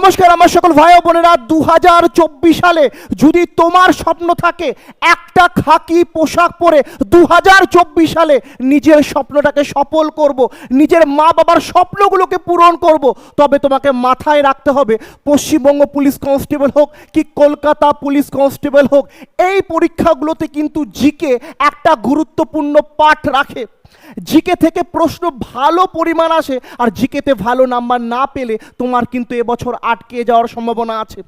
নমস্কার আমার সকল ভাই ও বোনেরা, 2024 সালে যদি তোমার স্বপ্ন থাকে একটা খাকি পোশাক পরে 2024 সালে নিজের স্বপ্নটাকে সফল করব, নিজের মা বাবার স্বপ্নগুলোকে পূরণ করব, তবে তোমাকে মাথায় রাখতে হবে পশ্চিমবঙ্গ পুলিশ কনস্টেবল হোক কি কলকাতা পুলিশ কনস্টেবল হোক, এই পরীক্ষাগুলোতে কিন্তু জিকে একটা গুরুত্বপূর্ণ পাঠ রাখে। জিকে থেকে প্রশ্ন ভালো পরিমাণ আসে, আর জিকেতে ভালো নাম্বার না পেলে তোমার কিন্তু এবছর আটকে যাওয়ার সম্ভাবনা আছে।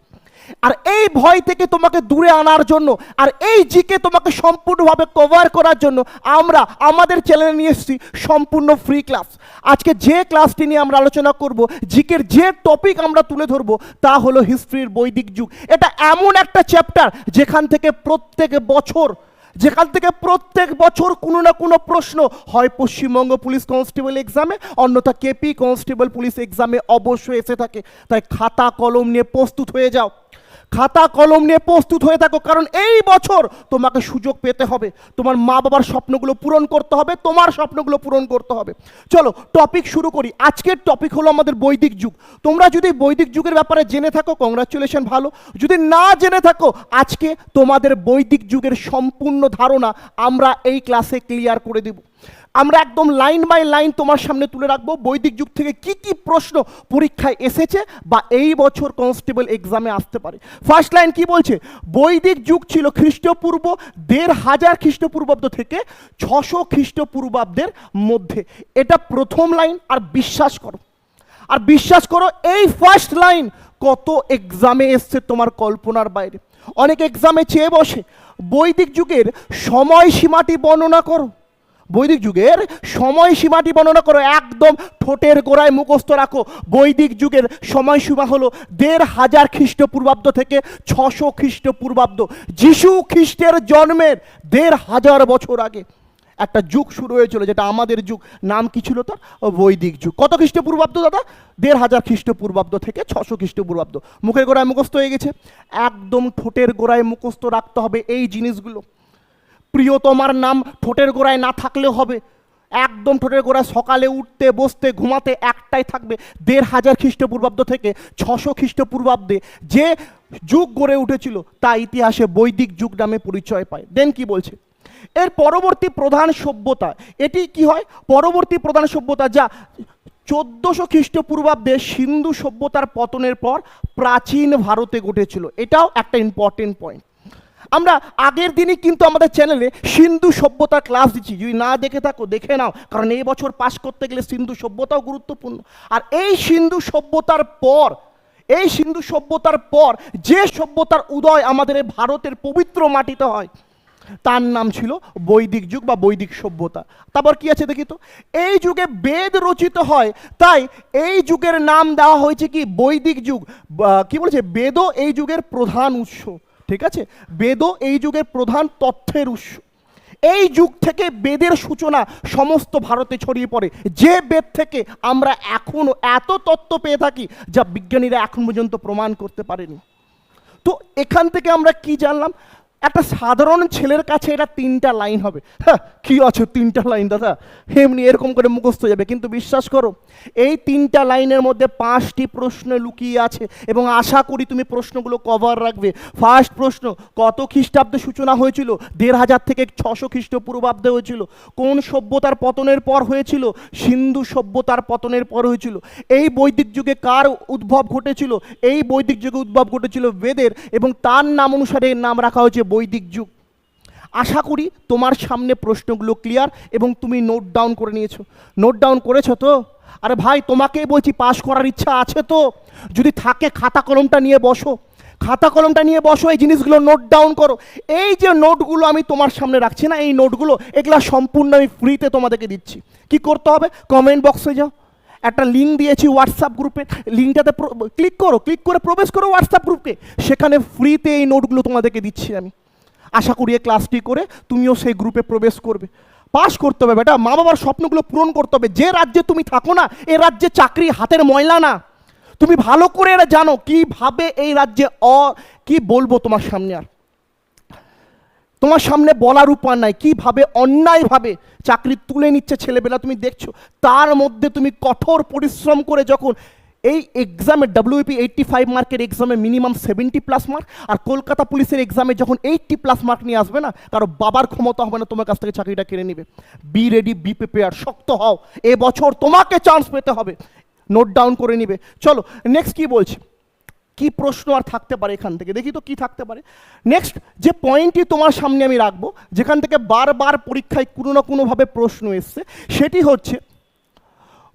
আর এই ভয় থেকে তোমাকে দূরে আনার জন্য আর এই জিকে তোমাকে সম্পূর্ণভাবে কভার করার জন্য আমরা আমাদের চ্যানেলে নিয়ে এসেছি সম্পূর্ণ ফ্রি ক্লাস। আজকে যে ক্লাসটি নিয়ে আমরা আলোচনা করব, জিকের যে টপিক আমরা তুলে ধরবো তা হলো হিস্ট্রির বৈদিক যুগ। এটা এমন একটা চ্যাপ্টার যেখান থেকে প্রত্যেক বছর কোনো না কোনো প্রশ্ন হয় পশ্চিমবঙ্গ পুলিশ কনস্টেবল এক্সামে, অন্যথা কেপি কনস্টেবল পুলিশ এক্সামে অবশ্যই এসে থাকে। তাই খাতা কলম নিয়ে প্রস্তুত হয়ে যাও, খাতা কলম নিয়ে প্রস্তুত হয়ে থাকো, কারণ এই বছর তোমাকে সুযোগ পেতে হবে, তোমার মা বাবার স্বপ্নগুলো পূরণ করতে হবে, তোমার স্বপ্নগুলো পূরণ করতে হবে। চলো টপিক শুরু করি। আজকের টপিক হলো আমাদের বৈদিক যুগ। তোমরা যদি বৈদিক যুগের ব্যাপারে জেনে থাকো কংগ্রাচুলেশন, ভালো। যদি না জেনে থাকো, আজকে তোমাদের বৈদিক যুগের সম্পূর্ণ ধারণা আমরা এই ক্লাসে ক্লিয়ার করে দেব। আমরা একদম লাইন বাই লাইন তোমার সামনে তুলে রাখবো বৈদিক যুগ থেকে কি কি প্রশ্ন পরীক্ষায় এসেছে বা এই বছর কনস্টেবল এক্সামে আসতে পারে। ফার্স্ট লাইন কি বলছে? বৈদিক যুগ ছিল খ্রিস্টপূর্ব 1500 খ্রিস্টপূর্বাব্দ থেকে 600 খ্রিস্টপূর্বাব্দের মধ্যে। এটা প্রথম লাইন। আর বিশ্বাস করো এই ফার্স্ট লাইন কত এক্সামে এসছে তোমার কল্পনার বাইরে। অনেক এক্সামে চেয়ে বসে বৈদিক যুগের সময়সীমাটি বর্ণনা করো, বৈদিক যুগের সময়সীমাটি বর্ণনা করো, একদম ঠোঁটের গোড়ায় মুখস্থ রাখো। বৈদিক যুগের সময়সীমা হলো 1500 খ্রিস্টপূর্বাব্দ থেকে 600 খ্রিস্টপূর্বাব্দ। যিশু খ্রিস্টের জন্মের 1500 বছর আগে একটা যুগ শুরু হয়েছিল, যেটা আমাদের যুগ। নাম কি ছিল তার? বৈদিক যুগ। কত খ্রিস্টপূর্বাব্দ দাদা? 1500 খ্রিস্টপূর্বাব্দ থেকে 600 খ্রিস্টপূর্বাব্দ। মুখের গোড়ায় মুখস্থ হয়ে গেছে? একদম ঠোঁটের গোড়ায় মুখস্থ রাখতে হবে এই জিনিসগুলো। প্রিয়তমার নাম ঠোঁটের গোড়ায় না থাকলেও হবে, একদম ঠোঁটের গোড়ায় সকালে উঠতে বসতে ঘুমাতে একটাই থাকবে। 1500 খ্রিস্টপূর্বাব্দ থেকে 600 খ্রিস্টপূর্বাব্দে যে যুগ গড়ে উঠেছিল তা ইতিহাসে বৈদিক যুগ নামে পরিচয় পায়। দেন কি বলছে? এর পরবর্তী প্রধান সভ্যতা, এটি কি হয়? পরবর্তী প্রধান সভ্যতা যা 1400 খ্রিস্টপূর্বাব্দে সিন্ধু সভ্যতার পতনের পর প্রাচীন ভারতে ঘটেছিল। এটাও একটা ইম্পর্টেন্ট পয়েন্ট। আমরা আগের দিনই কিন্তু আমাদের চ্যানেলে সিন্ধু সভ্যতার ক্লাস দিচ্ছি, যদি না দেখে থাকো দেখে নাও, কারণ এই বছর পাস করতে গেলে সিন্ধু সভ্যতাও গুরুত্বপূর্ণ। আর এই সিন্ধু সভ্যতার পর যে সভ্যতার উদয় আমাদের এই ভারতের পবিত্র মাটিতে হয় তার নাম ছিল বৈদিক যুগ বা বৈদিক সভ্যতা। তারপর কি আছে দেখি তো? এই যুগে বেদ রচিত হয়, তাই এই যুগের নাম দেওয়া হয়েছে কি? বৈদিক যুগ। কি বলছে? বেদও এই যুগের প্রধান উৎস। ঠিক আছে, বেদও এই যুগের প্রধান তথ্যের উৎস। এই যুগ থেকে বেদের সূচনা সমস্ত ভারতে ছড়িয়ে পড়ে, যে বেদ থেকে আমরা এখনো এত তত্ত্ব পেয়ে থাকি যা বিজ্ঞানীরা এখন পর্যন্ত প্রমাণ করতে পারেনি। তো এখান থেকে আমরা কি জানলাম? একটা সাধারণ ছেলের কাছে এটা 3টা লাইন হবে। হ্যাঁ, কি আছে 3টা লাইন দাদা, এমনি এরকম করে মুখস্থ যাবে। কিন্তু বিশ্বাস করো এই 3টা লাইনের মধ্যে 5টি প্রশ্ন লুকিয়ে আছে, এবং আশা করি তুমি প্রশ্নগুলো কভার রাখবে। ফার্স্ট প্রশ্ন, কত খ্রিস্টাব্দে সূচনা হয়েছিল? 1500 থেকে 600 খ্রিস্টপূর্বাব্দে হয়েছিল। কোন সভ্যতার পতনের পর হয়েছিল? সিন্ধু সভ্যতার পতনের পর হয়েছিল। এই বৈদিক যুগে কার উদ্ভব ঘটেছিল? এই বৈদিক যুগে উদ্ভব ঘটেছিল বেদের, এবং তার নাম অনুসারে নাম রাখা হয়েছে বৈদিক যুগ। আশা করি তোমার সামনে প্রশ্নগুলো ক্লিয়ার এবং তুমি নোট ডাউন করে নিয়েছো। নোট ডাউন করেছো তো? আরে ভাই, তোমাকেই বলছি, পাস করার ইচ্ছা আছে তো? যদি থাকে খাতা কলমটা নিয়ে বসো, এই জিনিসগুলো নোট ডাউন করো। এই যে নোটগুলো আমি তোমার সামনে রাখছি না, এই নোটগুলো এগুলা সম্পূর্ণ আমি ফ্রিতে তোমাদেরকে দিচ্ছি। কি করতে হবে? কমেন্ট বক্সে যাও, একটা লিঙ্ক দিয়েছি হোয়াটসঅ্যাপ গ্রুপে, লিঙ্কটাতে ক্লিক করে প্রবেশ করো হোয়াটসঅ্যাপ গ্রুপে। সেখানে ফ্রিতে এই নোটগুলো তোমাদেরকে দিচ্ছি আমি। আশা করি এই ক্লাসটি করে তুমিও সেই গ্রুপে প্রবেশ করবে। পাস করতে হবে বেটা, মা বাবার স্বপ্নগুলো পূরণ করতে হবে। যে রাজ্যে তুমি থাকো না, এ রাজ্যে চাকরি হাতের ময়লা না। তুমি ভালো করে এটা জানো কিভাবে এই রাজ্যে কি বলবো তোমার সামনে, আর তোমার সামনে বলার উপায় নাই কিভাবে অন্যায়ভাবে চাকরি তুলে নিচ্ছে ছেলেবেলা তুমি দেখছো। তার মধ্যে তুমি কঠোর পরিশ্রম করে যখন এই এক্সামে WP 85 মার্কের এক্সামে মিনিমাম 70+ মার্ক, আর কলকাতা পুলিশের এক্সামে যখন 80+ মার্ক নিয়ে আসবে না, কারো বাবার ক্ষমতা হবে না তোমার কাছ থেকে চাকরিটা কেড়ে নেবে। বি রেডি, বি প্রিপেয়ার, শক্ত হও, এবছর তোমাকে চান্স পেতে হবে, নোট ডাউন করে নিবে। চলো নেক্সট কি বলছি, কি প্রশ্ন আর থাকতে পারে এখান থেকে, দেখি তো কি থাকতে পারে। নেক্সট যে পয়েন্টটি তোমার সামনে আমি রাখবো, যেখান থেকে বারবার পরীক্ষায় কোনো না কোনোভাবে প্রশ্ন এসছে, সেটি হচ্ছে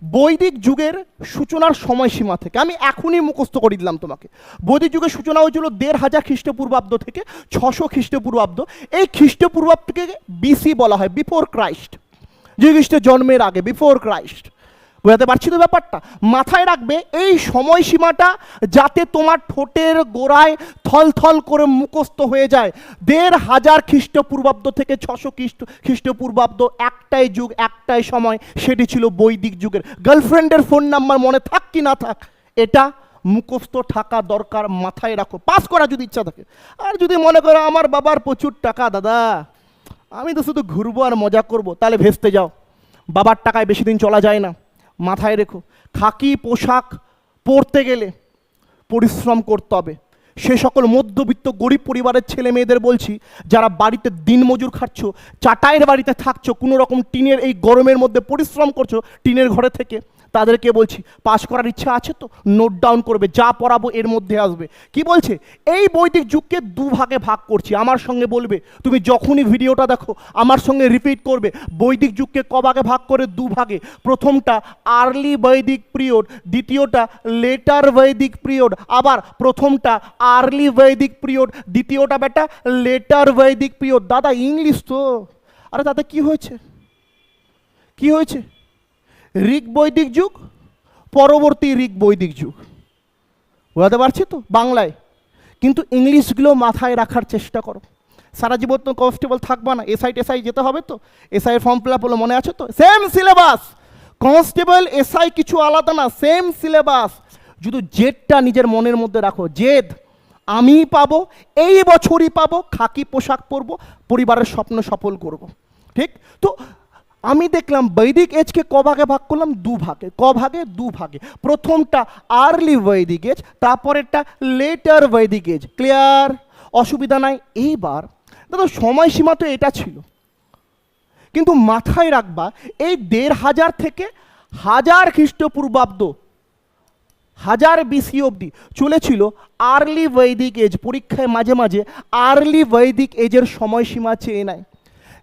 বৈদিক যুগের সূচনার সময়সীমা থেকে। আমি এখনই মুখস্থ করে দিলাম তোমাকে। বৈদিক যুগের সূচনা হয়েছিল 1500 খ্রিস্টপূর্বাব্দ থেকে 600 খ্রিস্টপূর্বাব্দ। এই খ্রিস্টপূর্বাব্দকে বিসি বলা হয়, বিফোর ক্রাইস্ট, যীশু খ্রিস্টের জন্মের আগে, বিফোর ক্রাইস্ট। বুঝতে পারছি তো ব্যাপারটা? মাথায় রাখবে এই সময়সীমাটা, যাতে তোমার ঠোঁটের গোড়ায় থলথল করে মুখস্থ হয়ে যায়। 1500 খ্রিস্টপূর্বাব্দ থেকে 600 খ্রিস্টপূর্বাব্দ, একটাই যুগ, একটাই সময়, সেটি ছিল বৈদিক যুগের। গার্লফ্রেন্ডের ফোন নাম্বার মনে থাক কি না থাক, এটা মুখস্থ থাকা দরকার, মাথায় রাখো, পাস করা যদি ইচ্ছা থাকে। আর যদি মনে করো আমার বাবার প্রচুর টাকা দাদা, আমি তো শুধু ঘুরবো আর মজা করবো, তাহলে ভেস্তে যাও। বাবার টাকায় বেশি দিন চলা যায় না, মাথায় রেখো। খাকি পোশাক পরতে গেলে পরিশ্রম করতে হবে। সে সকল মধ্যবিত্ত গরিব পরিবারের ছেলে মেয়েদের বলছি, যারা বাড়িতে দিনমজুর খাচ্ছ, চাটাইয়ের বাড়িতে থাকছো, কোনো রকম টিনের এই গরমের মধ্যে পরিশ্রম করছো টিনের ঘরে থেকে, তাদেরকে বলছি পাস করার ইচ্ছা আছে তো নোট ডাউন করবে, যা পড়াবো এর মধ্যে আসবে। কি বলছে, এই বৈদিক যুগকে দুভাগে ভাগ করছি। আমার সঙ্গে বলবে, তুমি যখনই ভিডিওটা দেখো আমার সঙ্গে রিপিট করবে, বৈদিক যুগকে কভাগে ভাগ করে দুভাগে। প্রথমটা আর্লি বৈদিক পিরিয়ড, দ্বিতীয়টা লেটার বৈদিক পিরিয়ড। আবার প্রথমটা আর্লি বৈদিক পিরিয়ড, দ্বিতীয়টা বেটা লেটার বৈদিক পিরিয়ড। দাদা ইংলিশ তো, আরে তাতে কি হয়েছে, কি হয়েছে? ঋগ বৈদিক যুগ, পরবর্তী ঋগ বৈদিক যুগ। বুঝতে পারছি তো বাংলায়, কিন্তু ইংলিশগুলো মাথায় রাখার চেষ্টা করো। সারা জীবন তো কনস্টেবল থাকবা না, এসআই টেসআই যেতে হবে তো। এসআই এর ফর্ম ফিল আপ হলো, মনে আছে তো? সেম সিলেবাস, কনস্টেবল এসআই কিছু আলাদা না, সেম সিলেবাস। শুধু জেদটা নিজের মনের মধ্যে রাখো, জেদ আমি পাবো, এই বছরই পাবো, খাকি পোশাক পরবো, পরিবারের স্বপ্ন সফল করব। ঠিক তো? আমি দেখলাম বৈদিক এজকে কভাগে ভাগ করলাম, দুভাগে। কভাগে? দুভাগে। প্রথমটা আর্লি বৈদিক এজ, তারপরেরটা লেটার বৈদিক এজ। ক্লিয়ার? অসুবিধা নাই। এইবার দাদা সময়সীমা তো এটা ছিল, কিন্তু মাথায় রাখবা এই 1500 থেকে 1000 খ্রিস্টপূর্বাব্দ, 1000 BC অবধি চলেছিল আর্লি বৈদিক এজ। পরীক্ষায় মাঝে মাঝে আর্লি বৈদিক এজের সময়সীমা চেয়ে নেয়,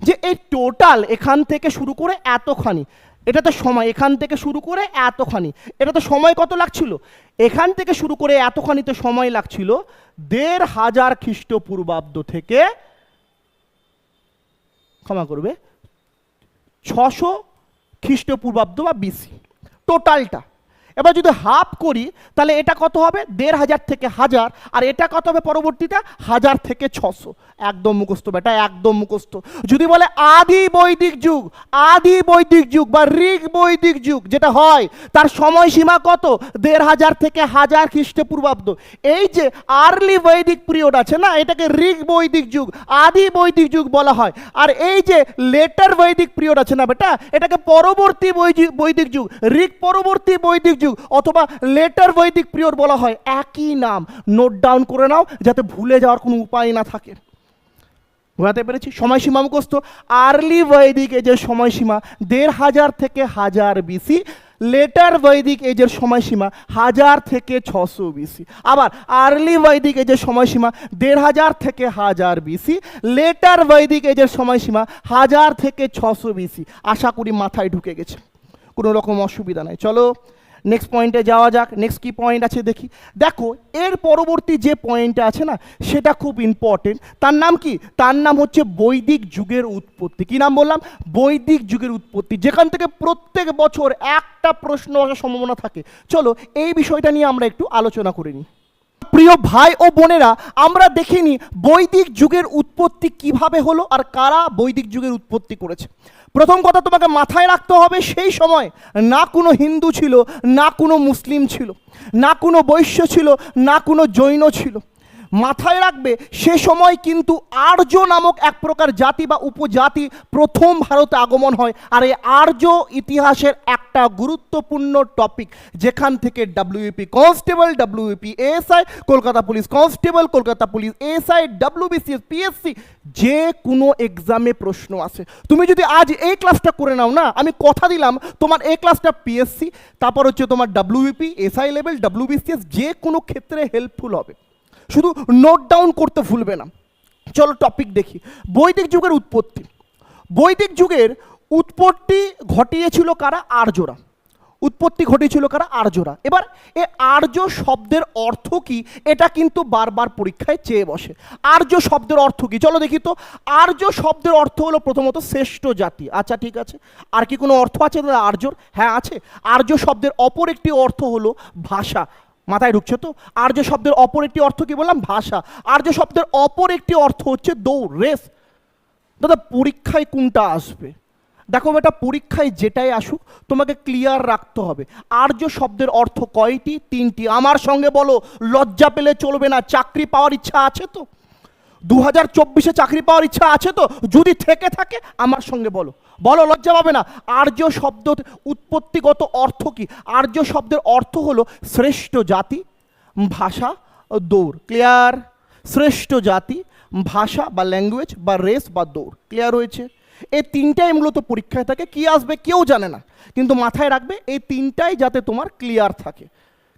যে এই টোটাল এখান থেকে শুরু করে এতখানি, এটা তো সময়, এখান থেকে শুরু করে এতখানি, এটা তো সময় কত লাগছিল, এখান থেকে শুরু করে এতখানিতে সময় লাগছিল 1500 খ্রিস্টপূর্বাব্দ থেকে, ক্ষমা করবে, 600 খ্রিস্টপূর্বাব্দ বা BC টোটালটা। এবার যদি হাফ করি তাহলে এটা কত হবে? 1500 থেকে 1000, আর এটা কত হবে পরবর্তীটা? 1000 থেকে 600। একদম মুখস্থ বেটা, একদম মুখস্থ। যদি বলে আদি বৈদিক যুগ, আদি বৈদিক যুগ বা ঋগ বৈদিক যুগ যেটা হয়, তার সময়সীমা কত? 1500 থেকে 1000 খ্রিস্টপূর্বাব্দ। এই যে আর্লি বৈদিক পিরিয়ড আছে না, এটাকে ঋগ বৈদিক যুগ, আদি বৈদিক যুগ বলা হয়। আর এই যে লেটার বৈদিক পিরিয়ড আছে না বেটা, এটাকে পরবর্তী বৈদিক যুগ, ঋগ পরবর্তী বৈদিক যুগ অথবা লেটার বৈদিক পিরিয়ড বলা হয়। একই নাম, নোট ডাউন করে নাও যাতে ভুলে যাওয়ার কোনো উপায় না থাকে। বুঝতে পেরেছি? সময়সীমা মুখস্থ। আর্লি বৈদিক এজের সময়সীমা 1500 থেকে 1000 BC, লেটার বৈদিক এজের সময়সীমা 1000 থেকে 600 BC। আবার আর্লি বৈদিক এজের সময়সীমা 1500 থেকে 1000 BC, লেটার বৈদিক এজের সময়সীমা 1000 থেকে 600 BC। আশা করি মাথায় ঢুকে গেছে, কোনো রকম অসুবিধা নাই। চলো নেক্সট পয়েন্টে যাওয়া যাক। নেক্সট কি পয়েন্ট আছে দেখি। দেখো এর পরবর্তী যে পয়েন্টটা আছে না, সেটা খুব ইম্পর্টেন্ট। তার নাম কি? তার নাম হচ্ছে বৈদিক যুগের উৎপত্তি। কি নাম বললাম? বৈদিক যুগের উৎপত্তি, যেখান থেকে প্রত্যেক বছর একটা প্রশ্ন আসার সম্ভাবনা থাকে। চলো এই বিষয়টা নিয়ে আমরা একটু আলোচনা করে নিই। প্রিয় ভাই ও বোনেরা, আমরা দেখিনি বৈদিক যুগের উৎপত্তি কিভাবে হলো আর কারা বৈদিক যুগের উৎপত্তি করেছে। প্রথম কথা তোমাকে মাথায় রাখতে হবে, সেই সময় না কোনো হিন্দু ছিল, না কোনো মুসলিম ছিল, না কোনো বৈশ্য ছিল, না কোনো জৈন ছিল। মাথায় রাখবে সে সময় কিন্তু আর্য নামক এক প্রকার জাতি বা উপজাতি প্রথম ভারতে আগমন হয়। আর এই আর্য ইতিহাসের একটা গুরুত্বপূর্ণ টপিক, যেখান থেকে WP constable, WP ASI, Kolkata police constable, Kolkata police ASI, WBCS, PSC, যে কোনো এক্সামে প্রশ্ন আসে। তুমি যদি আজ এই ক্লাসটা করে নাও না, আমি কথা দিলাম তোমার এই ক্লাসটা পিএসসি, তারপর হচ্ছে তোমার ডাব্লিউপি, এসআই লেভেল, ডাব্লিউবিসিএস, যে কোনো ক্ষেত্রে হেল্পফুল হবে। শুধু নোট ডাউন করতে ভুলবে না। চলো টপিক দেখি। বৈদিক যুগের উৎপত্তি। বৈদিক যুগের উৎপত্তি ঘটিয়েছিল কারা? আর্যরা। উৎপত্তি ঘটেছিল কারা? আর্যরা। এবার এ আর্য শব্দের অর্থ কি, এটা কিন্তু বারবার পরীক্ষায় চেয়ে বসে। আর্য শব্দের অর্থ কি চলো দেখি তো। আর্য শব্দের অর্থ হলো প্রথমত শ্রেষ্ঠ জাতি। আচ্ছা ঠিক আছে, আর কি কোনো অর্থ আছে দাদা আর্যর? হ্যাঁ আছে। আর্য শব্দের অপর একটি অর্থ হলো ভাষা। মাথায় ঢুকছে তো? আর্য শব্দের অপর একটি অর্থ কি বললাম? ভাষা। আর্য শব্দের অপর একটি অর্থ হচ্ছে দৌড়, রেস। দাদা পরীক্ষায় কোনটা আসবে? দেখো বেটা, পরীক্ষায় যেটাই আসুক তোমাকে ক্লিয়ার রাখতে হবে। আর্য শব্দের অর্থ কয়টি? তিনটি। আমার সঙ্গে বলো, লজ্জা পেলে চলবে না। চাকরি পাওয়ার ইচ্ছা আছে তো? 2024-এ চাকরি পাওয়ার ইচ্ছা আছে তো? যদি থেকে থাকে আমার সঙ্গে বলো, বলো, লজ্জা পাবে না। আর্য শব্দ উৎপত্তিগত অর্থ কি? আর্য শব্দের অর্থ হলো শ্রেষ্ঠ জাতি, ভাষা, দৌড়। ক্লিয়ার? শ্রেষ্ঠ জাতি, ভাষা বা ল্যাঙ্গুয়েজ বা রেস বা দৌড়। ক্লিয়ার হয়েছে? এই তিনটাই মূলত পরীক্ষায় থাকে। কি আসবে কেউ জানে না, কিন্তু মাথায় রাখবে এই তিনটাই যাতে তোমার ক্লিয়ার থাকে।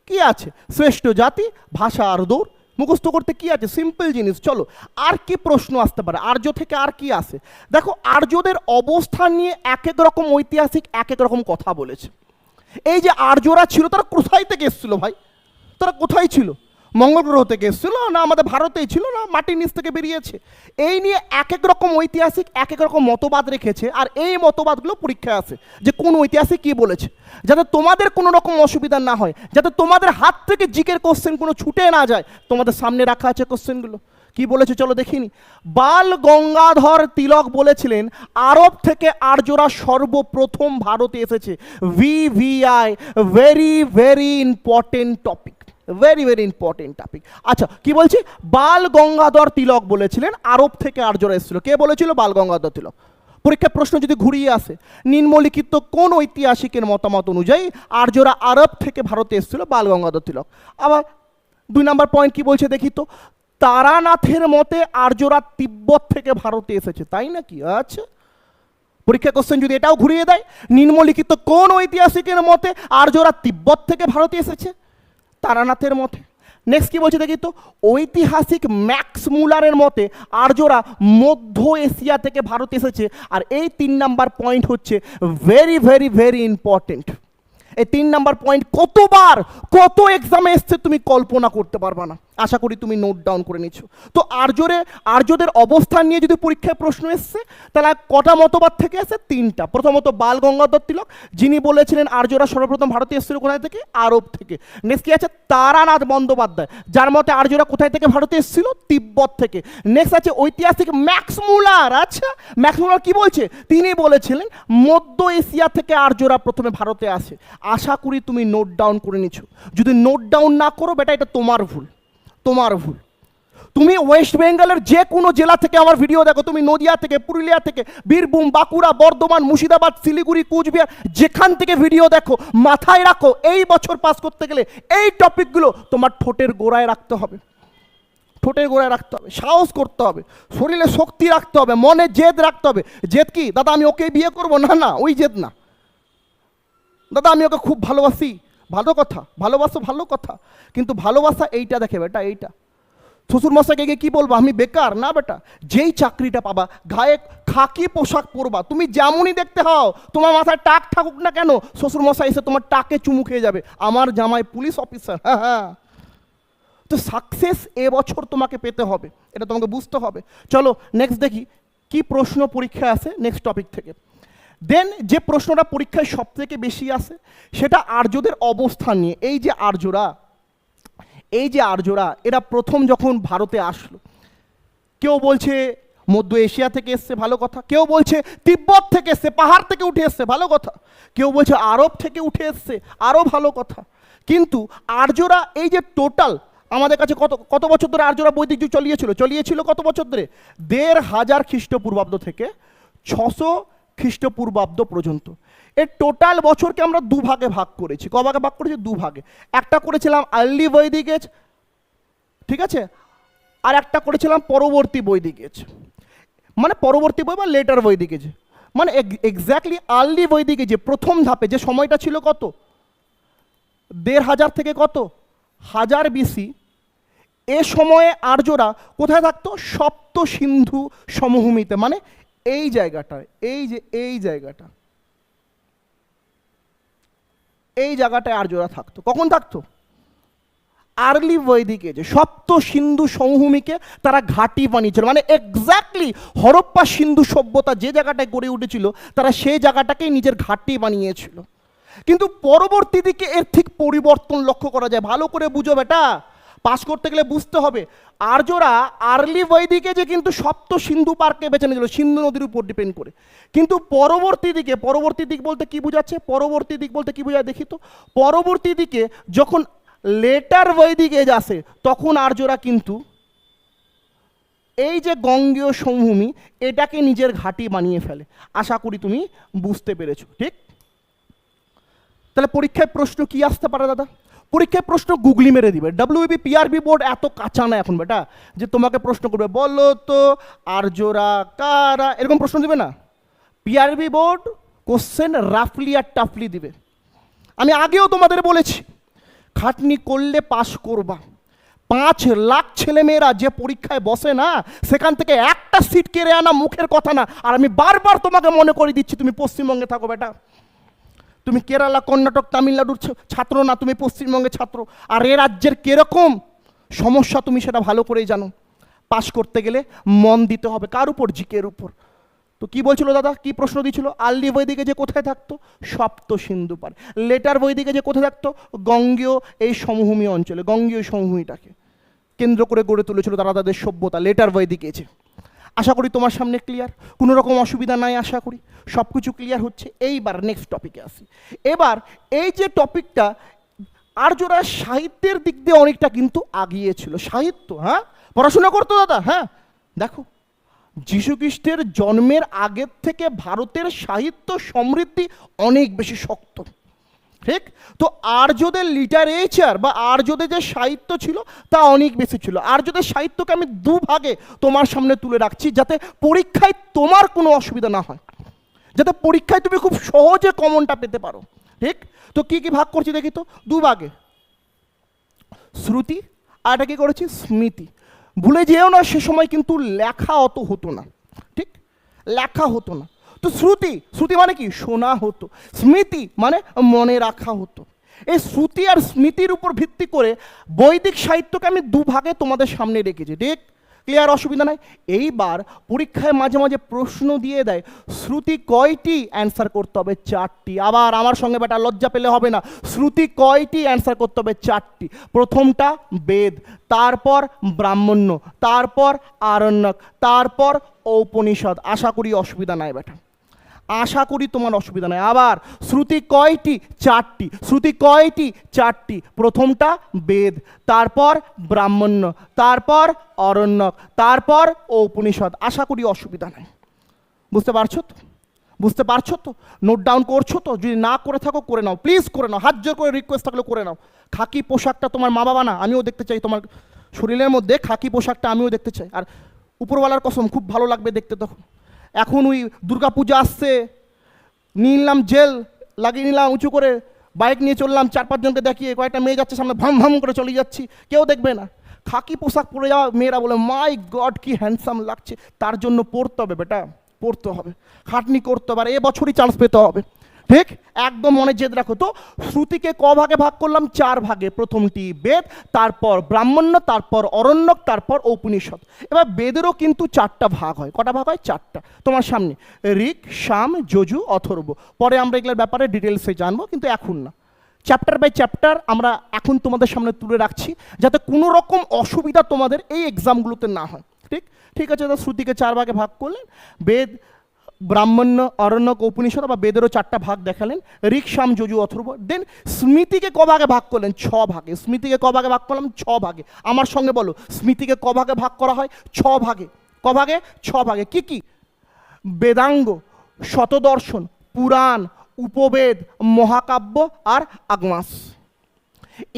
কি আছে? শ্রেষ্ঠ জাতি, ভাষা আর দৌড়। মুখস্থ করতে কি আছে? সিম্পল জিনিস। চলো আর কি প্রশ্ন আসতে পারে আর্য থেকে? আর কি আসে দেখো। আর্যদের অবস্থান নিয়ে এক এক রকম ঐতিহাসিক এক এক রকম কথা বলেছে। এই যে আর্যরা ছিল, তারা কোথায় থেকে এসেছিল ভাই? তারা কোথায় ছিল? মঙ্গল গ্রহ থেকে এসেছিল না আমাদের ভারতেই ছিল, না মাটির নিচ থেকে বেরিয়েছে? এই নিয়ে এক এক রকম ঐতিহাসিক এক এক রকম মতবাদ রেখেছে। আর এই মতবাদগুলো পরীক্ষায় আসে যে কোন ঐতিহাসিক কি বলেছে, যাতে তোমাদের কোনো রকম অসুবিধা না হয়, যাতে তোমাদের হাত থেকে জিকের কোশ্চেন কোনো ছুটে না যায়। তোমাদের সামনে রাখা আছে কোশ্চেনগুলো। কি বলেছে চলো দেখিনি। বাল গঙ্গাধর তিলক বলেছিলেন আরব থেকে আর্যরা সর্বপ্রথম ভারতে এসেছে। VVI, very very important topic, very very important topic. আচ্ছা কি বলছি? বাল গঙ্গাধর তিলক বলেছিলেন আরব থেকে আর্যরা এসেছিল। কে বলেছিল? বাল গঙ্গাধর তিলক। পরীক্ষার প্রশ্ন যদি ঘুরিয়ে আসে, নিম্নলিখিত কোন ঐতিহাসিকের মতামত অনুযায়ী আর্যরা আরব থেকে ভারতে এসেছিল? বাল গঙ্গাধর তিলক। আবার 2 নম্বর পয়েন্ট কি বলছে দেখি তো। তারানাথের মতে আর্যরা তিব্বত থেকে ভারতে এসেছে। তাই নাকি? আচ্ছা, পরীক্ষা কোশ্চেন যদি এটাও ঘুরিয়ে দেয়, নিম্নলিখিত কোন ঐতিহাসিকের মতে আর্যরা তিব্বত থেকে ভারতে এসেছে? তারানাথের মতে। নেক্সট কি বলছে দেখি তো। ঐতিহাসিক ম্যাক্স মুলারের মতে আর্যরা মধ্য এশিয়া থেকে ভারতে এসেছে। আর এই 3 নাম্বার পয়েন্ট হচ্ছে ভেরি ভেরি ভেরি ইম্পর্টেন্ট। এই 3 নাম্বার পয়েন্ট কতবার কত এক্সামে এসছে তুমি কল্পনা করতে পারবা না। আশা করি তুমি নোট ডাউন করে নিচ্ছ। তো আর্যদের অবস্থান নিয়ে যদি পরীক্ষায় প্রশ্ন এসছে, তাহলে কটা মতবাদ থেকে আসে? 3টা। প্রথমত বাল গঙ্গাধর তিলক, যিনি বলেছিলেন আর্যরা সর্বপ্রথম ভারতে এসেছিল কোথায় থেকে? আরব থেকে। নেক্সট কি আছে? তারানাথ বন্দ্যোপাধ্যায়, যার মতে আর্যরা কোথায় থেকে ভারতে এসেছিল? তিব্বত থেকে। নেক্সট আছে ঐতিহাসিক ম্যাক্স মুলার। আচ্ছা, ম্যাক্স মুলার কি বলছে? তিনি বলেছিলেন মধ্য এশিয়া থেকে আর্যরা প্রথমে ভারতে আসে। আশা করি তুমি নোট ডাউন করে নিচ্ছ। যদি নোট ডাউন না করো বেটা, এটা তোমার ভুল, তোমার ভুল। তুমি ওয়েস্ট বেঙ্গলের যে কোনো জেলা থেকে আমার ভিডিও দেখো, তুমি নদিয়া থেকে, পুরুলিয়া থেকে, বীরভূম, বাঁকুড়া, বর্ধমান, মুর্শিদাবাদ, শিলিগুড়ি, কুচবিহার, যেখান থেকে ভিডিও দেখো, মাথায় রাখো এই বছর পাস করতে গেলে এই টপিকগুলো তোমার ঠোঁটের গোড়ায় রাখতে হবে। ঠোঁটের গোড়ায় রাখতে হবে, সাহস করতে হবে, শরীরে শক্তি রাখতে হবে, মনে জেদ রাখতে হবে। জেদ কি? দাদা আমি ওকে বিয়ে করবো না, না ওই জেদ না। দাদা আমি ওকে খুব ভালোবাসি, ভালো কথা, ভালোবাসো ভালো কথা, কিন্তু ভালোবাসা এইটা দেখে বেটা, এইটা। শ্বশুর মশাইকে গিয়ে কী বলবো? আমি বেকার না বেটা। যেই চাকরিটা পাবা, গায়ে খাকি পোশাক পরবা, তুমি যেমনই দেখতে হও, তোমার মাথায় টাক থাকুক না কেন, শ্বশুর মশাই এসে তোমার টাকে চুমু খেয়ে যাবে, আমার জামাই পুলিশ অফিসার। হ্যাঁ হ্যাঁ। তো সাকসেস এবছর তোমাকে পেতে হবে, এটা তোমাকে বুঝতে হবে। চলো নেক্সট দেখি কি প্রশ্ন পরীক্ষায় আসে নেক্সট টপিক থেকে। দেন যে প্রশ্নটা পরীক্ষায় সব থেকে বেশি আসে সেটা আর্যদের অবস্থান নিয়ে। এই যে আর্যরা এরা প্রথম যখন ভারতে আসলো, কেউ বলছে মধ্য এশিয়া থেকে এসছে, ভালো কথা। কেউ বলছে তিব্বত থেকে এসছে, পাহাড় থেকে উঠে এসছে, ভালো কথা। কেউ বলছে আরব থেকে উঠে এসছে, আরও ভালো কথা। কিন্তু আর্যরা এই যে টোটাল আমাদের কাছে কত কত বছর ধরে আর্যরা বৈদিক যুগ চলিয়েছিল কত বছর ধরে? 1500 খ্রিস্টপূর্বাব্দ থেকে 600 খ্রিস্টপূর্বাব্দ পর্যন্ত। এর টোটাল বছরকে আমরা দুভাগে ভাগ করেছি। কভাগে ভাগ করেছি? দুভাগে। একটা করেছিলাম আর্লি বৈদিক এজ, ঠিক আছে, আর একটা করেছিলাম পরবর্তী বৈদিক এজ, মানে পরবর্তী বই বা লেটার বৈদিক এজ। মানে এক্স্যাক্টলি আর্লি বৈদিক এজে প্রথম ধাপে যে সময়টা ছিল কত, 1500 থেকে কত 1000 বিসি, এ সময়ে আর্যরা কোথায় থাকতো? সপ্ত সিন্ধু সমভূমিতে, মানে এই জায়গাটায়, এই জায়গাটায় আর্যরা থাকতো। কখন থাকতো? আর্লি বৈদিক এজে। সপ্ত সিন্ধু সমভূমিকে তারা ঘাঁটি বানিয়েছিল, মানে এক্স্যাক্টলি হরপ্পা সিন্ধু সভ্যতা যে জায়গাটায় গড়ে উঠেছিল তারা সেই জায়গাটাকেই নিজের ঘাঁটি বানিয়েছিল। কিন্তু পরবর্তী দিকে এর ঠিক পরিবর্তন লক্ষ্য করা যায়। ভালো করে বুঝো বেটা, পাস করতে গেলে বুঝতে হবে। আর্যরা আর্লি বৈদিকে যে কিন্তু সপ্ত সিন্ধু পার্কে বেছে নিয়েছিল, সিন্ধু নদীর উপর ডিপেন্ড করে। কিন্তু পরবর্তী দিক বলতে কি বোঝাচ্ছে? পরবর্তী দিক বলতে কি বোঝায় দেখি তো? পরবর্তী দিকে যখন লেটার বৈদিক এজ আসে তখন আর্যরা কিন্তু এই যে গঙ্গেয় সমভূমি এটাকে নিজের ঘাঁটি বানিয়ে ফেলে। আশা করি তুমি বুঝতে পেরেছো, ঠিক? তাহলে পরীক্ষায় প্রশ্ন কি আসতে পারে দাদা? পরীক্ষায় প্রশ্ন গুগলি মেরে দিবে। ডব্লিউবি পিআরবি বোর্ড এত কাঁচা না এখন বেটা যে তোমাকে প্রশ্ন করবে বলো তো আর্যরা কারা, এরকম প্রশ্ন দিবে না। পিআরবি বোর্ড কোশ্চেন রাফলি আর টাফলি দিবে। আমি আগেও তোমাদের বলেছি খাটনি করলে পাস করবা। 5 লাখ ছেলেমেয়েরা যে পরীক্ষায় বসে না, সেখান থেকে একটা সিট কেড়ে আনা মুখের কথা না। আর আমি বারবার তোমাকে মনে করে দিচ্ছি, তুমি পশ্চিমবঙ্গে থাকো বেটা, তুমি কেরালা, কর্ণাটক, তামিলনাড়ুর ছাত্র না, তুমি পশ্চিমবঙ্গের ছাত্র। আর এ রাজ্যের কিরকম সমস্যা তুমি সেটা ভালো করেই জানো। পাস করতে গেলে মন দিতে হবে কার উপর? জিকের উপর। তো কি বলছিল দাদা, কি প্রশ্ন দিয়েছিল? আর্লি বৈদিকে যে কোথায় থাকতো? সপ্ত সিন্ধু পার। লেটার বৈদিকে যে কোথায় থাকতো? গঙ্গেয় এই সমভূমি অঞ্চলে, গঙ্গেয় সমভূমিটাকে কেন্দ্র করে গড়ে তুলেছিল তারা তাদের সভ্যতা, লেটার বৈদিক এজে। আশা করি তোমার সামনে ক্লিয়ার, কোনো রকম অসুবিধা নাই, আশা করি সব কিছু ক্লিয়ার হচ্ছে। এইবার নেক্সট টপিকে আসি। এবার এই যে টপিকটা, আর্যরা সাহিত্যের দিক দিয়ে অনেকটা কিন্তু আগিয়েছিল। সাহিত্য, হ্যাঁ, পড়াশোনা করতো দাদা। হ্যাঁ, দেখো যীশুখ্রিস্টের জন্মের আগের থেকে ভারতের সাহিত্য সমৃদ্ধি অনেক বেশি শক্ত, ঠিক? তো আর্যদের লিটারেচার বা আর্যদের যে সাহিত্য ছিল তা অনেক বেশি ছিল। আর্যদের সাহিত্যকে আমি দুভাগে তোমার সামনে তুলে রাখছি যাতে পরীক্ষায় তোমার কোনো অসুবিধা না হয়, যাতে পরীক্ষায় তুমি খুব সহজে কমনটা পেতে পারো, ঠিক? তো কি কি ভাগ করছি দেখি তো? দুভাগে, শ্রুতি আর এটা কি করেছি? স্মৃতি। ভুলে যেও না সে সময় কিন্তু লেখা অত হতো না, ঠিক? লেখা হতো না। তো শ্রুতি, শ্রুতি মানে কি? শোনা হতো। স্মৃতি মানে মনে রাখা হতো। এই শ্রুতি আর স্মৃতির উপর ভিত্তি করে বৈদিক সাহিত্যকে আমি দুভাগে তোমাদের সামনে রেখেছি, ঠিক? ক্লিয়ার, অসুবিধা নাই। এইবার পরীক্ষায় মাঝে মাঝে প্রশ্ন দিয়ে দেয় শ্রুতি কয়টি, অ্যান্সার করতে হবে 4টি। আবার আমার সঙ্গে বেটা লজ্জা পেলে হবে না। শ্রুতি কয়টি, অ্যান্সার করতে হবে 4টি। প্রথমটা বেদ, তারপর ব্রাহ্মণ্য, তারপর আরণ্যক, তারপর ঔপনিষদ। আশা করি অসুবিধা নাই বেটা, আশা করি তোমার অসুবিধা নাই। আবার শ্রুতি কয়টি? 4টি। শ্রুতি কয়টি? 4টি। প্রথমটা বেদ, তারপর ব্রাহ্মণ্য, তারপর অরণ্যক, তারপর ঔপনিষদ। আশা করি অসুবিধা নাই। বুঝতে পারছো তো? বুঝতে পারছো তো? নোট ডাউন করছো তো? যদি না করে থাকো করে নাও, প্লিজ করে নাও, হাত জোর করে রিকোয়েস্ট থাকলে করে নাও। খাকি পোশাকটা তোমার মা বাবা না, আমিও দেখতে চাই তোমার শরীরের মধ্যে খাকি পোশাকটা, আমিও দেখতে চাই। আর উপরওয়ালার কসম খুব ভালো লাগবে দেখতে তখন। এখন ওই দুর্গাপূজা আসছে, নিয়ে নিলাম জেল, লাগিয়ে নিলাম উঁচু করে, বাইক নিয়ে চললাম, 4-5 জনকে দেখিয়ে, কয়েকটা মেয়ে যাচ্ছে সামনে, ভাম ভাম করে চলে যাচ্ছি, কেউ দেখবে না। খাকি পোশাক পরে যাওয়া মেয়েরা বলে মাই গড কি হ্যান্ডসাম লাগছে। তার জন্য পড়তে হবে বেটা, পড়তে হবে, খাটনি করতে হবে, আর এবছরই চান্স পেতে হবে, ঠিক? একদম মনে জেদ রাখো। তো শ্রুতিকে ক ভাগে ভাগ করলাম? 4 ভাগে। প্রথমটি বেদ, তারপর ব্রাহ্মণ্য, তারপর অরণ্যক, তারপর ঔপনিষদ। এবার বেদেরও কিন্তু 4টা ভাগ হয়। কটা ভাগ হয়? 4টা। তোমার সামনে ঋক, সাম, যজু, অথর্ব। পরে আমরা এগুলোর ব্যাপারে ডিটেলসে জানবো, কিন্তু এখন না। চ্যাপ্টার বাই চ্যাপ্টার আমরা এখন তোমাদের সামনে তুলে রাখছি যাতে কোনো রকম অসুবিধা তোমাদের এই এক্সামগুলোতে না হয়, ঠিক? ঠিক আছে, তো শ্রুতিকে 4 ভাগে ভাগ করলেন। বেদ, ব্রাহ্মণ্য, অরণ্যক, উপনিষদ বা বেদেরও 4টা ভাগ দেখালেন, ঋক, সাম, যজু, অথর্ব। দেন স্মৃতিকে ক ভাগে ভাগ করলেন? 6 ভাগে। স্মৃতিকে ক ভাগে ভাগ করলাম? 6 ভাগে। আমার সঙ্গে বলো, স্মৃতিকে ক ভাগে ভাগ করা হয়? 6 ভাগে। ক ভাগে? 6 ভাগে। কি কি? বেদাঙ্গ, শতদর্শন, পুরাণ, উপবেদ, মহাকাব্য আর আগমাস।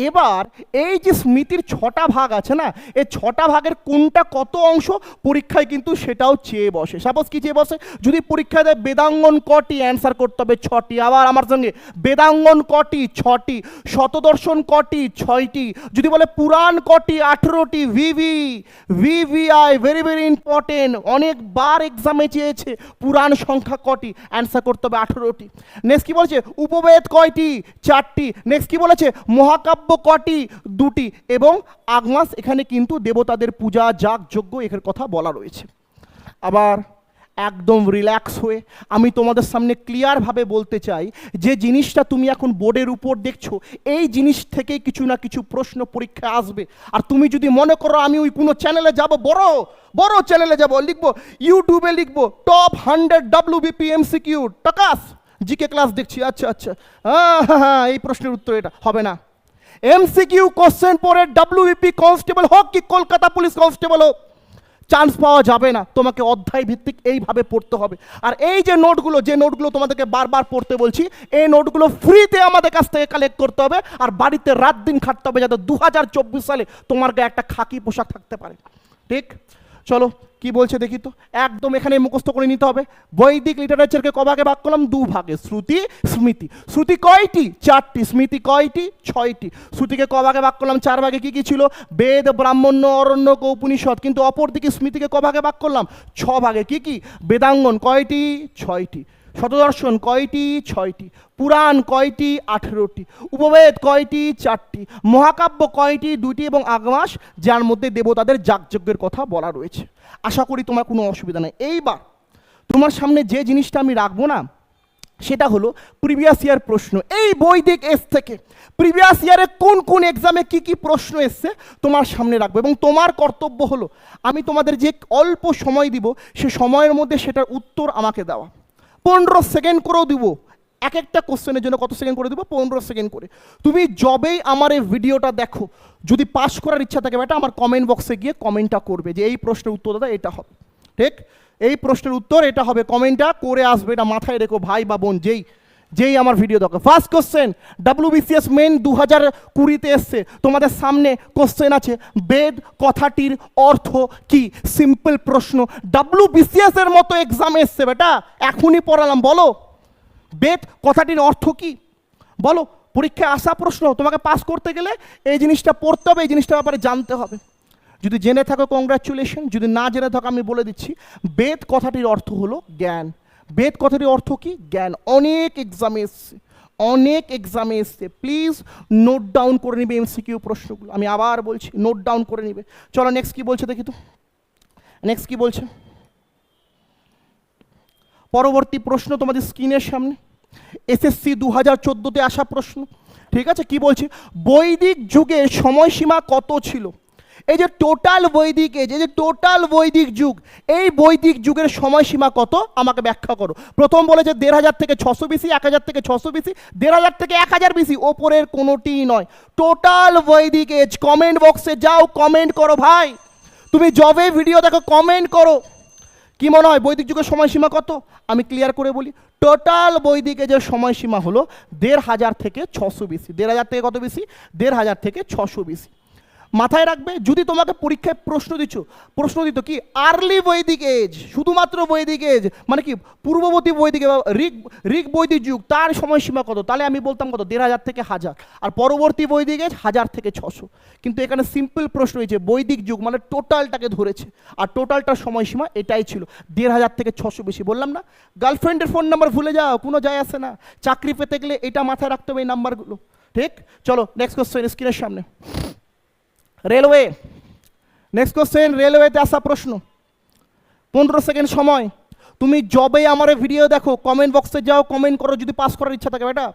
এবার এই যে স্মৃতির 6টা ভাগ আছে না, এই 6টা ভাগের কোনটা কত অংশ পরীক্ষায় কিন্তু সেটাও চেয়ে বসে। সাপোজ কি চেয়ে বসে? যদি পরীক্ষায় দেয় বেদাঙ্গন কটি, অ্যান্সার করতে হবে 6টি। আবার আমার সঙ্গে বেদাঙ্গন কটি? 6টি। শতদর্শন কটি? 6টি। যদি বলে পুরাণ কটি? 18টি। ভিভিআই ভেরি ভেরি ইম্পর্টেন্ট, অনেকবার এক্সামে চেয়েছে পুরাণ সংখ্যা কটি, অ্যান্সার করতে হবে 18টি। নেক্সট কি বলছে? উপবেদ কয়টি? 4টি। নেক্সট কি বলেছে? মহাকাব্য কটি? 2টি। এবং আগমাস, এখানে কিন্তু দেবতাদের পূজা, যাগ, যজ্ঞ এর কথা বলা রয়েছে। আবার একদম রিল্যাক্স হয়ে আমি তোমাদের সামনে ক্লিয়ারভাবে বলতে চাই, যে জিনিসটা তুমি এখন বোর্ডের উপর দেখছো, এই জিনিস থেকে কিছু না কিছু প্রশ্ন পরীক্ষায় আসবে। আর তুমি যদি মনে করো আমি ওই কোনো চ্যানেলে যাব, বড় বড় চ্যানেলে যাব, লিখবো ইউটিউবে লিখবো টপ 100 WBP MCQ টাকাস জিকে ক্লাস দেখছি, আচ্ছা আচ্ছা হ্যাঁ এই প্রশ্নের উত্তর এটা হবে না। এমসিকিউ কোশ্চেন পড়ে WBP কনস্টেবল হোক কি কলকাতা পুলিশ কনস্টেবল হোক, চান্স পাওয়া যাবে না। তোমাকে অধ্যায় ভিত্তিক এইভাবে পড়তে হবে। আর এই যে নোটগুলো, যে নোটগুলো তোমাদেরকে বারবার পড়তে বলছি, এই নোটগুলো ফ্রিতে আমাদের কাছ থেকে কালেক্ট করতে হবে। আর বাড়িতে রাত দিন খাটতে হবে, যাতে 2024 সালে তোমার গায়ে একটা খাকি পোশাক থাকতে পারে। ঠিক? চলো কি বলছে দেখি তো, একদম এখানে মুখস্থ করে নিতে হবে। বৈদিক লিটারেচারকে ক ভাগে ভাগ করলাম? 2 ভাগে। শ্রুতি, স্মৃতি। শ্রুতি কয়টি? 4টি। স্মৃতি কয়টি? 6টি। শ্রুতিকে ক ভাগে ভাগ করলাম? 4 ভাগে। কি কি ছিল? বেদ, ব্রাহ্মণ্য, অরণ্যক, উপনিষদ। কিন্তু অপরদিকে স্মৃতিকে ক ভাগে ভাগ করলাম? 6 ভাগে। কি কি? বেদাঙ্গন কয়টি? 6টি। শতদর্শন কয়টি? 6টি। পুরাণ কয়টি? 18টি। উপবেদ কয়টি? 4টি। মহাকাব্য কয়টি? 2টি। এবং আগমাস, যার মধ্যে দেবতাদের যাগযজ্ঞের কথা বলা রয়েছে। আশা করি তোমার কোনো অসুবিধা নেই। এইবার তোমার সামনে যে জিনিসটা আমি রাখবো না, সেটা হলো প্রিভিয়াস ইয়ার প্রশ্ন। এই বৈদিক এস থেকে প্রিভিয়াস ইয়ারে কোন কোন এক্সামে কি কি প্রশ্ন এসছে তোমার সামনে রাখবো। এবং তোমার কর্তব্য হলো, আমি তোমাদের যে অল্প সময় দিব, সে সময়ের মধ্যে সেটার উত্তর আমাকে দেওয়া। 15 সেকেন্ড করেও দিব, এক একটা কোশ্চেনের জন্য কত সেকেন্ড করে দেবো? 15 সেকেন্ড করে। তুমি যবেই আমার এই ভিডিওটা দেখো, যদি পাস করার ইচ্ছা থাকে বেটা, আমার কমেন্ট বক্সে গিয়ে কমেন্টটা করবে যে এই প্রশ্নের উত্তর দাদা এটা হবে। ঠিক? এই প্রশ্নের উত্তর এটা হবে, কমেন্টটা করে আসবে। এটা মাথায় রেখো ভাই বা বোন, যেই আমার ভিডিও দেখো। ফার্স্ট কোশ্চেন, WBCS মেন 2020-তে এসছে। তোমাদের সামনে কোশ্চেন আছে, বেদ কথাটির অর্থ কি? সিম্পল প্রশ্ন, WBCS এর মতো এক্সাম এসছে বেটা, এখনই পড়ালাম। বলো বেদ কথাটির অর্থ কি? বলো। পরীক্ষায় আসা প্রশ্ন, তোমাকে পাস করতে গেলে এই জিনিসটা পড়তে হবে, এই জিনিসটার ব্যাপারে জানতে হবে। যদি জেনে থাকো কংগ্রাচুলেশন, যদি না জেনে থাকো আমি বলে দিচ্ছি, বেদ কথাটির অর্থ হলো জ্ঞান। বেদ কথাটির অর্থ কি? জ্ঞান। অনেক এক্সামে এসছে, প্লিজ নোট ডাউন করে নিবে MCQ প্রশ্নগুলো। আমি আবার বলছি, নোট ডাউন করে নিবে। চলো নেক্সট কি বলছে দেখি তো, নেক্সট কি বলছে। পরবর্তী প্রশ্ন তোমাদের স্ক্রিনের সামনে, SSC 2014-তে আসা প্রশ্ন। ঠিক আছে, কি বলছে? বৈদিক যুগের সময়সীমা কত ছিল? এই যে টোটাল বৈদিক এজ, এই যে টোটাল বৈদিক যুগ, এই বৈদিক যুগের সময়সীমা কত আমাকে ব্যাখ্যা করো। প্রথম বলেছে 1500 থেকে 600 BC, 1000 থেকে 600 BC, 1500 থেকে 1000 BC, ওপরের কোনোটিই নয়। টোটাল বৈদিক এজ। কমেন্ট বক্সে যাও, কমেন্ট করো ভাই। তুমি যবে ভিডিও দেখো কমেন্ট করো। কি মনে হয় বৈদিক যুগের সময়সীমা কত? আমি ক্লিয়ার করে বলি, টোটাল বৈদিক এজের সময়সীমা হলো 1500 থেকে 600 BC। 1500 থেকে কত BC? 1500 থেকে 600 BC। মাথায় রাখবে, যদি তোমাকে পরীক্ষায় প্রশ্ন দিত কি আর্লি বৈদিক এজ, শুধুমাত্র বৈদিক এজ মানে কি পূর্ববর্তী বৈদিক, ঋক বৈদিক যুগ, তার সময়সীমা কত, তাহলে আমি বলতাম কত? 1500 থেকে 1000। আর পরবর্তী বৈদিক এজ 1000 থেকে 600। কিন্তু এখানে সিম্পল প্রশ্ন হয়েছে, বৈদিক যুগ মানে টোটালটাকে ধরেছে, আর টোটালটার সময়সীমা এটাই ছিল 1500 থেকে 600 বেশি। বললাম না, গার্লফ্রেন্ডের ফোন নাম্বার ভুলে যাও, কোনো যায় আসে না। চাকরি পেতে গেলে এটা মাথায় রাখতে হবে, এই নাম্বারগুলো। ঠিক? চলো নেক্সট কোশ্চেন স্ক্রিনের সামনে। রেলওয়ে, নেক্সট কোশ্চেন, রেলওয়েতে আসা প্রশ্ন। 15 সেকেন্ড সময়। তুমি যবে আমার ভিডিও দেখো কমেন্ট বক্সে যাও, কমেন্ট করো যদি পাস করার ইচ্ছা থাকে বেটা।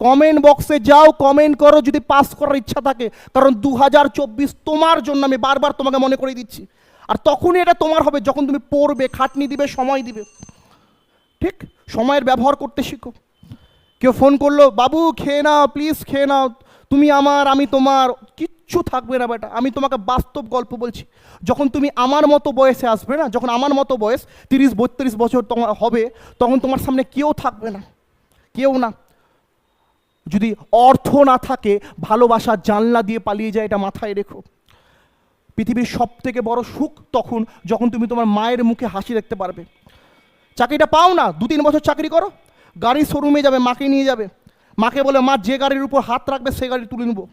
কমেন্ট বক্সে যাও, কমেন্ট করো যদি পাস করার ইচ্ছা থাকে, কারণ 2024 তোমার জন্য, আমি বারবার তোমাকে মনে করে দিচ্ছি। আর তখনই এটা তোমার হবে যখন তুমি পড়বে, খাটনি দিবে, সময় দিবে। ঠিক, সময়ের ব্যবহার করতে শিখো। কেউ ফোন করলো, বাবু খেয়ে নাও প্লিজ, খেয়ে নাও, তুমি আমার আমি তোমার, কিচ্ছু থাকবে না বেটা। আমি তোমাকে বাস্তব গল্প বলছি। যখন তুমি আমার মতো বয়সে আসবে না, যখন আমার মতো বয়স 30-32 বছর তোমার হবে, তখন তোমার সামনে কেউ থাকবে না, কেউ না। যদি অর্থ না থাকে, ভালোবাসা জানলা দিয়ে পালিয়ে যায়, এটা মাথায় রেখো। পৃথিবীর সব থেকে বড় সুখ তখন যখন তুমি তোমার মায়ের মুখে হাসি দেখতে পারবে। চাকরিটা পাও না, 2-3 বছর চাকরি করো, গাড়ির শোরুমে যাবে, মাকে নিয়ে যাবে, মাকে বলে মা যে গাড়ির উপর হাত রাখবে সে গাড়ি তুলে নেবো,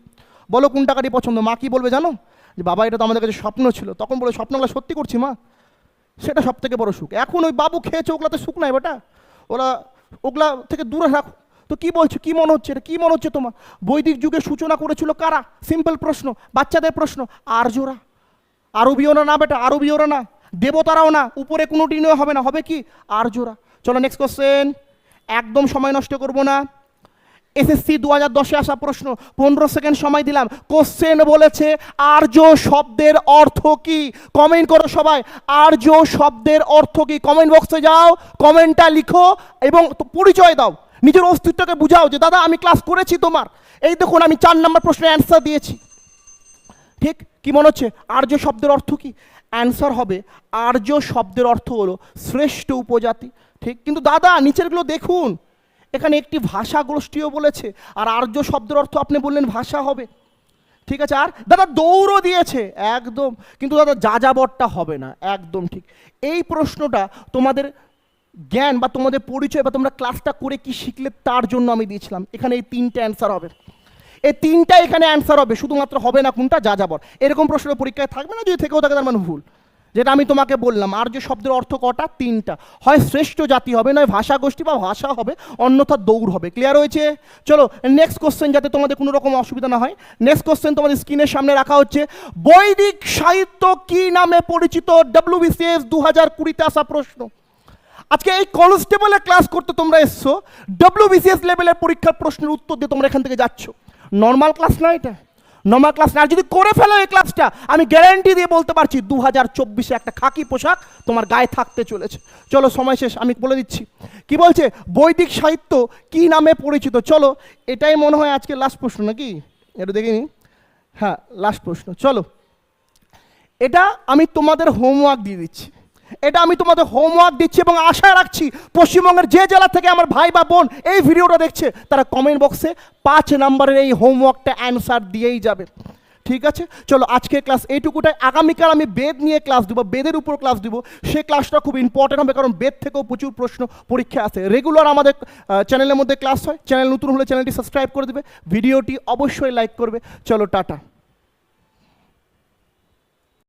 বলো কোনটা গাড়ি পছন্দ। মা কি বলবে জানো? যে বাবা এটা তো আমাদের কাছে স্বপ্ন ছিল। তখন বলে স্বপ্নগুলো সত্যি করছি মা, সেটা সব থেকে বড় সুখ। এখন ওই বাবু খেয়েছে, ওগুলাতে সুখ নাই বেটা, ওগুলা থেকে দূরে রাখো। তো কি বলছো, কি মনে হচ্ছে, এটা কি মনে হচ্ছে তোমার? বৈদিক যুগের সূচনা করেছিল কারা? সিম্পল প্রশ্ন, বাচ্চাদের প্রশ্ন। আর্যরা, আরবীয়রা না বেটা, আরবীয়রা না, দেবতারাও না, উপরে কোনো দিনও হবে না, হবে কি? আর্যরা। চলো নেক্সট কোশ্চেন, একদম সময় নষ্ট করবো না। এসএসসি 2010-এ আসা প্রশ্ন, 15 সেকেন্ড সময় দিলাম। কোশ্চেন বলেছে আর্য শব্দের অর্থ কি? কমেন্ট করো সবাই, আর্য শব্দের অর্থ কি? কমেন্ট বক্সে যাও, কমেন্টটা লিখো এবং পরিচয় দাও, নিজের অস্তিত্বকে বুঝাও যে দাদা আমি ক্লাস করেছি তোমার। এই দেখুন আমি 4 নম্বর প্রশ্নের অ্যান্সার দিয়েছি। ঠিক, কি মনে হচ্ছে আর্য শব্দের অর্থ কি? অ্যান্সার হবে আর্য শব্দের অর্থ হলো শ্রেষ্ঠ উপজাতি। ঠিক, কিন্তু দাদা নিচেরগুলো দেখুন, এখানে একটি ভাষা গোষ্ঠীও বলেছে, আর আর্য শব্দের অর্থ আপনি বললেন ভাষা হবে। ঠিক আছে, আর দাদা দৌড়ও দিয়েছে একদম, কিন্তু দাদা যাযাবরটা হবে না, একদম ঠিক। এই প্রশ্নটা তোমাদের জ্ঞান বা তোমাদের পরিচয় বা তোমরা ক্লাসটা করে কি শিখলে তার জন্য আমি দিয়েছিলাম। এখানে এই 3টে অ্যান্সার হবে, এই 3টা এখানে অ্যান্সার হবে, শুধুমাত্র হবে না কোনটা? যাযাবর। এরকম প্রশ্ন পরীক্ষায় থাকবে না, যদি থেকেও থাকে তার মানে ভুল। যেটা আমি তোমাকে বললাম, আর্য শব্দের অর্থ কটা? 3টা, হয় শ্রেষ্ঠ জাতি হবে, নয় ভাষা গোষ্ঠী বা ভাষা হবে, অন্যথা দৌড় হবে। ক্লিয়ার হয়েছে? চলো নেক্সট কোশ্চেন, যাতে তোমাদের কোনো রকম অসুবিধা না হয়। নেক্সট কোশ্চেন তোমাদের স্ক্রিনের সামনে রাখা হচ্ছে, বৈদিক সাহিত্য কি নামে পরিচিত? WBCS 2020-তে আসা প্রশ্ন। আজকে এই কনস্টেবলের ক্লাস করতে তোমরা এসছো, WBCS লেভেলের পরীক্ষার প্রশ্নের উত্তর দিয়ে তোমরা এখান থেকে যাচ্ছ। নর্মাল ক্লাস না এটা, নর্মাল ক্লাস না। আর যদি করে ফেলো এই ক্লাসটা, আমি গ্যারান্টি দিয়ে বলতে পারছি 2024-এ একটা খাকি পোশাক তোমার গায়ে থাকতে চলেছে। চলো সময় শেষ, আমি বলে দিচ্ছি কি বলছে, বৈদিক সাহিত্য কি নামে পরিচিত। চলো এটাই মনে হয় আজকে লাস্ট প্রশ্ন নাকি, এটা দেখিনি। হ্যাঁ লাস্ট প্রশ্ন। চলো এটা আমি তোমাদের হোমওয়ার্ক দিয়ে দিচ্ছি, এটা আমি তোমাদের হোমওয়ার্ক দিচ্ছি এবং আশা রাখছি পশ্চিমবঙ্গের যে জেলা থেকে আমার ভাই বা বোন এই ভিডিওটা দেখছে, তারা কমেন্ট বক্সে 5 নম্বরের এই হোমওয়ার্কটা অ্যান্সার দিয়েই যাবে। ঠিক আছে, চলো আজকের ক্লাস এইটুকুটাই। আগামীকাল আমি বেদ নিয়ে ক্লাস দেবো, বেদের উপর ক্লাস দেবো। সেই ক্লাসটা খুব ইম্পর্টেন্ট হবে, কারণ বেদ থেকেও প্রচুর প্রশ্ন পরীক্ষা আসে। রেগুলার আমাদের চ্যানেলের মধ্যে ক্লাস হয়। চ্যানেল নতুন হলে চ্যানেলটি সাবস্ক্রাইব করে দেবে, ভিডিওটি অবশ্যই লাইক করবে। চলো টাটা।